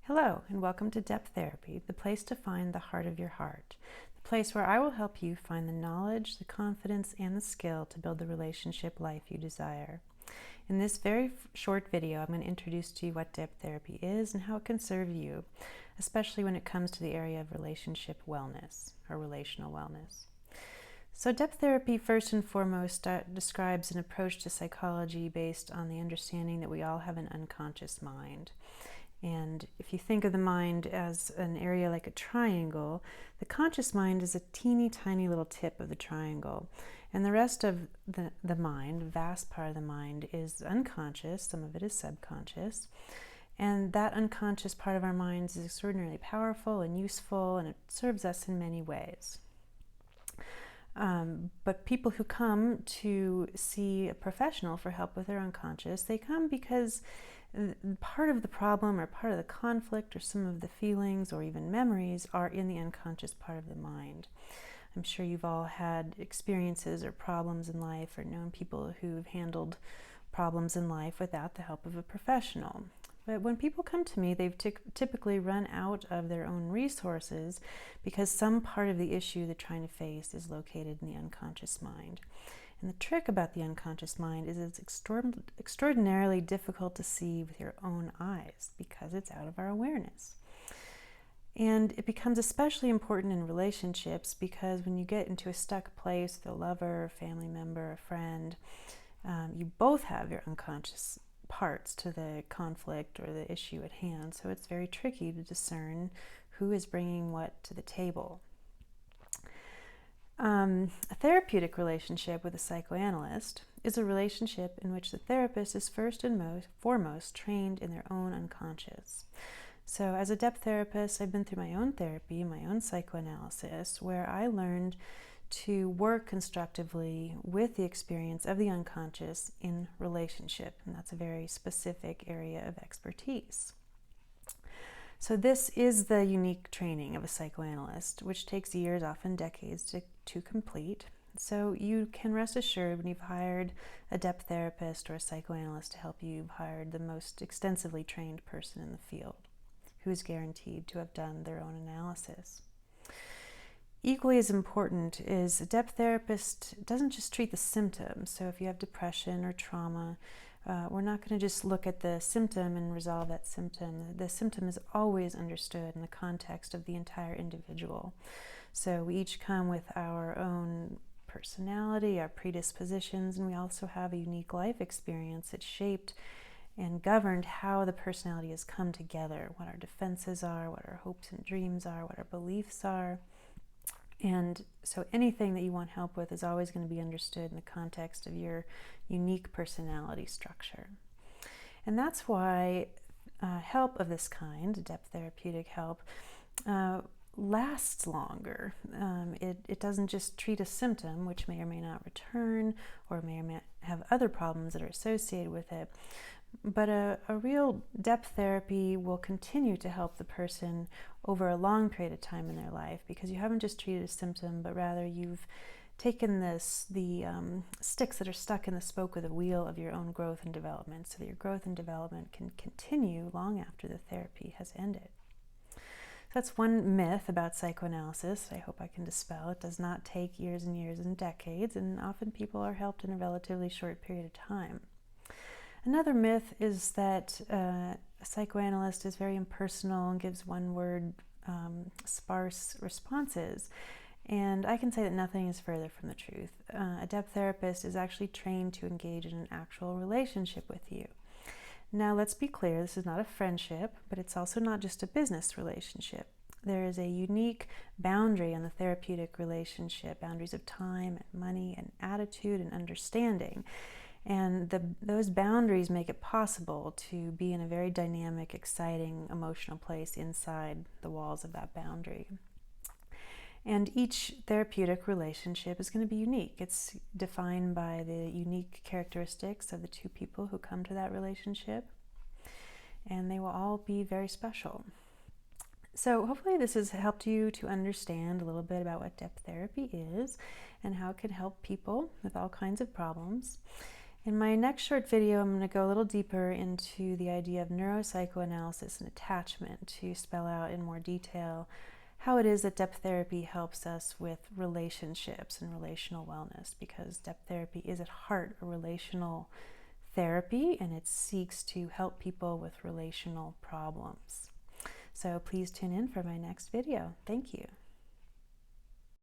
Hello, and welcome to Depth Therapy, the place to find the heart of your heart, the place where I will help you find the knowledge, the confidence, and the skill to build the relationship life you desire. In this very short video, I'm going to introduce to you what depth therapy is and how it can serve you, especially when it comes to the area of relationship wellness or relational wellness. So depth therapy, first and foremost, describes an approach to psychology based on the understanding that we all have an unconscious mind. And if you think of the mind as an area like a triangle, the conscious mind is a teeny tiny little tip of the triangle. And the rest of the mind, a vast part of the mind, is unconscious. Some of it is subconscious. And that unconscious part of our minds is extraordinarily powerful and useful, and it serves us in many ways. But people who come to see a professional for help with their unconscious, they come because part of the problem or part of the conflict or some of the feelings or even memories are in the unconscious part of the mind. I'm sure you've all had experiences or problems in life or known people who've handled problems in life without the help of a professional. But when people come to me, they've typically run out of their own resources because some part of the issue they're trying to face is located in the unconscious mind. And the trick about the unconscious mind is it's extraordinarily difficult to see with your own eyes because it's out of our awareness. And it becomes especially important in relationships because when you get into a stuck place with a lover, a family member, a friend, you both have your unconscious parts to the conflict or the issue at hand. So it's very tricky to discern who is bringing what to the table. A therapeutic relationship with a psychoanalyst is a relationship in which the therapist is first and foremost trained in their own unconscious. So as a depth therapist, I've been through my own therapy, my own psychoanalysis, where I learned to work constructively with the experience of the unconscious in relationship, and that's a very specific area of expertise. So this is the unique training of a psychoanalyst, which takes years, often decades, to complete. So you can rest assured when you've hired a depth therapist or a psychoanalyst to help you, you've hired the most extensively trained person in the field who is guaranteed to have done their own analysis. Equally as important is a depth therapist doesn't just treat the symptoms. So if you have depression or trauma, we're not going to just look at the symptom and resolve that symptom. The symptom is always understood in the context of the entire individual. So we each come with our own personality, our predispositions, and we also have a unique life experience that shaped and governed how the personality has come together, what our defenses are, what our hopes and dreams are, what our beliefs are. And so anything that you want help with is always going to be understood in the context of your unique personality structure. And that's why help of this kind, depth therapeutic help, lasts longer. It doesn't just treat a symptom, which may or may not return, or may have other problems that are associated with it. But a real depth therapy will continue to help the person over a long period of time in their life because you haven't just treated a symptom, but rather you've taken the sticks that are stuck in the spoke of the wheel of your own growth and development so that your growth and development can continue long after the therapy has ended. That's one myth about psychoanalysis I hope I can dispel. It does not take years and years and decades, and often people are helped in a relatively short period of time. Another myth is that a psychoanalyst is very impersonal and gives one-word, sparse responses. And I can say that nothing is further from the truth. A depth therapist is actually trained to engage in an actual relationship with you. Now, let's be clear, this is not a friendship, but it's also not just a business relationship. There is a unique boundary on the therapeutic relationship, boundaries of time and money and attitude and understanding. And those boundaries make it possible to be in a very dynamic, exciting, emotional place inside the walls of that boundary. And each therapeutic relationship is going to be unique. It's defined by the unique characteristics of the two people who come to that relationship, and they will all be very special. So hopefully this has helped you to understand a little bit about what depth therapy is and how it can help people with all kinds of problems. In my next short video, I'm going to go a little deeper into the idea of neuropsychoanalysis and attachment to spell out in more detail how it is that depth therapy helps us with relationships and relational wellness, because depth therapy is at heart a relational therapy and it seeks to help people with relational problems. So please tune in for my next video. Thank you.